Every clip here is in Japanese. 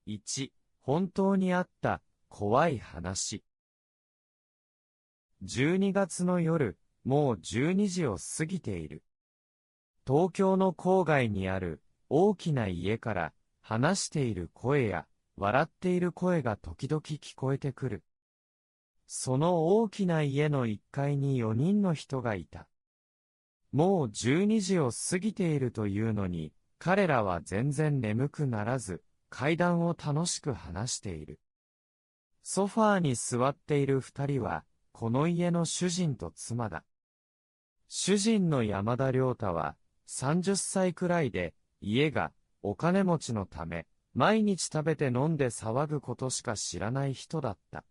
1、本当にあった怖い話。12月の夜、もう12時を過ぎている。東京の郊外にある大きな家から話している声や笑っている声が時々聞こえてくる。その大きな家の1階に4人の人がいた。もう12時を過ぎているというのに、彼らは全然眠くならず、階段を楽しく話している。ソファーに座っている2人は、この家の主人と妻だ。主人の山田良太は、30歳くらいで、家がお金持ちのため、毎日食べて飲んで騒ぐことしか知らない人だった。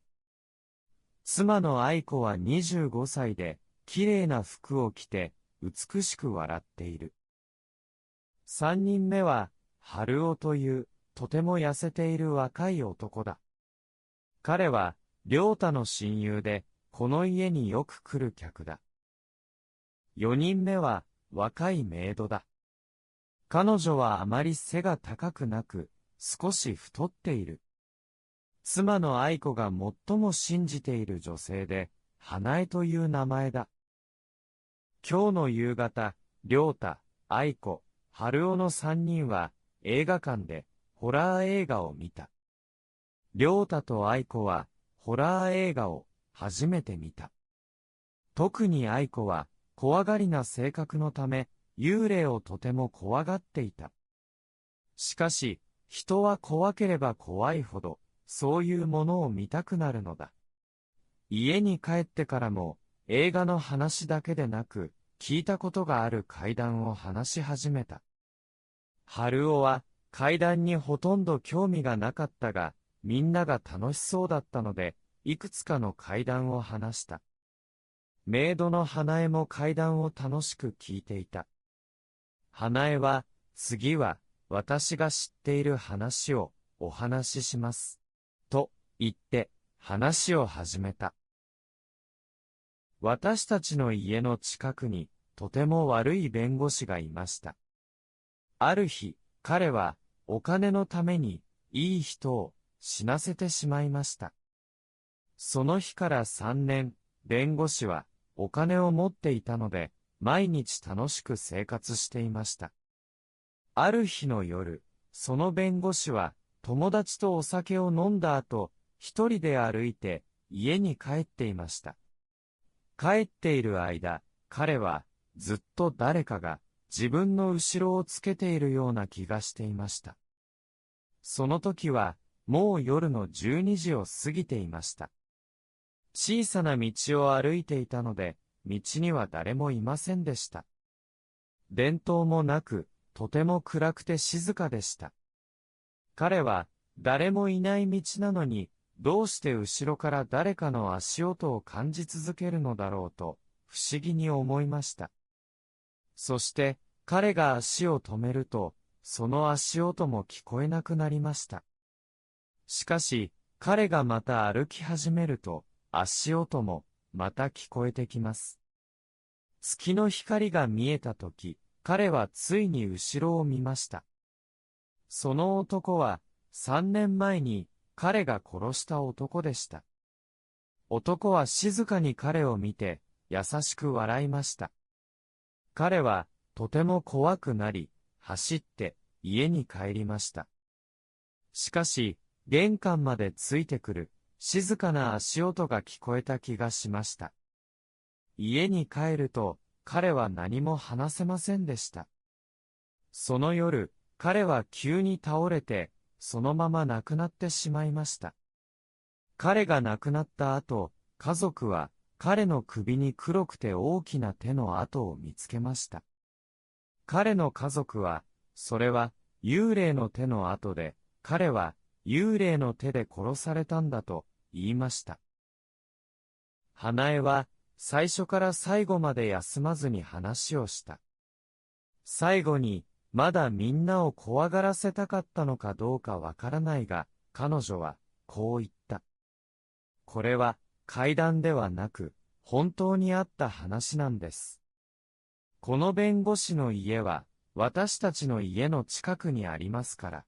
妻の愛子は25歳で、綺麗な服を着て、美しく笑っている。3人目は、春男という、とても痩せている若い男だ。彼は、良太の親友で、この家によく来る客だ。4人目は、若いメイドだ。彼女はあまり背が高くなく、少し太っている。妻の愛子が最も信じている女性で、花江という名前だ。今日の夕方、良太、愛子、春男の3人は映画館でホラー映画を見た。良太と愛子はホラー映画を初めて見た。特に愛子は怖がりな性格のため幽霊をとても怖がっていた。しかし、人は怖ければ怖いほどそういうものを見たくなるのだ。家に帰ってからも映画の話だけでなく、聞いたことがある怪談を話し始めた。春男は怪談にほとんど興味がなかったが、みんなが楽しそうだったので、いくつかの怪談を話した。メイドの花江も怪談を楽しく聞いていた。花江は、次は私が知っている話をお話しします。と言って話を始めた。私たちの家の近くにとても悪い弁護士がいました。ある日、彼はお金のためにいい人を死なせてしまいました。その日から3年、弁護士はお金を持っていたので、毎日楽しく生活していました。ある日の夜、その弁護士は友達とお酒を飲んだ後、一人で歩いて家に帰っていました。帰っている間、彼はずっと誰かが自分の後ろをつけているような気がしていました。その時はもう夜の12時を過ぎていました。小さな道を歩いていたので、道には誰もいませんでした。電灯もなく、とても暗くて静かでした。彼は誰もいない道なのに、どうして後ろから誰かの足音を感じ続けるのだろうと、不思議に思いました。そして、彼が足を止めると、その足音も聞こえなくなりました。しかし、彼がまた歩き始めると、足音もまた聞こえてきます。月の光が見えたとき、彼はついに後ろを見ました。その男は、3年前に、彼が殺した男でした。男は静かに彼を見て、優しく笑いました。彼は、とても怖くなり、走って、家に帰りました。しかし、玄関までついてくる、静かな足音が聞こえた気がしました。家に帰ると、彼は何も話せませんでした。その夜、彼は急に倒れて、そのまま亡くなってしまいました。彼が亡くなった後、家族は彼の首に黒くて大きな手の跡を見つけました。彼の家族は、それは幽霊の手の跡で、彼は幽霊の手で殺されたんだと言いました。花江は最初から最後まで休まずに話をした。最後に、まだみんなを怖がらせたかったのかどうかわからないが、彼女はこう言った。これは怪談ではなく、本当にあった話なんです。この弁護士の家は、私たちの家の近くにありますから。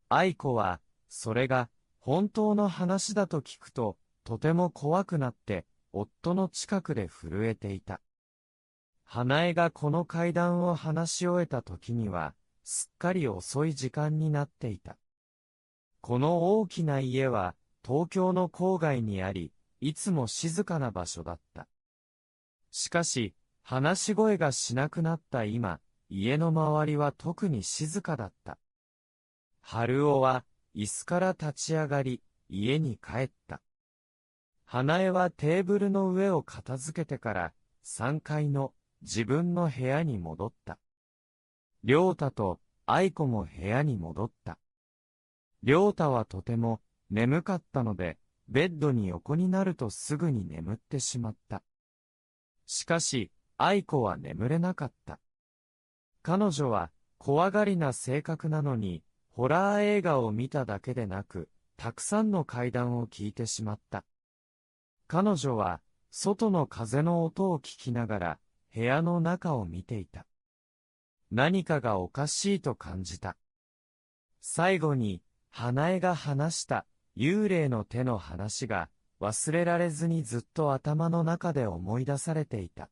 愛子は、それが本当の話だと聞くと、とても怖くなって、夫の近くで震えていた。花江がこの階段を話し終えた時には、すっかり遅い時間になっていた。この大きな家は、東京の郊外にあり、いつも静かな場所だった。しかし、話し声がしなくなった今、家の周りは特に静かだった。春男は、椅子から立ち上がり、家に帰った。花江はテーブルの上を片付けてから、3階の自分の部屋に戻った。良太と愛子も部屋に戻った。良太はとても眠かったので、ベッドに横になるとすぐに眠ってしまった。しかし、愛子は眠れなかった。彼女は怖がりな性格なのに、ホラー映画を見ただけでなく、たくさんの怪談を聞いてしまった。彼女は、外の風の音を聞きながら、部屋の中を見ていた。何かがおかしいと感じた。最後に、花江が話した幽霊の手の話が忘れられずにずっと頭の中で思い出されていた。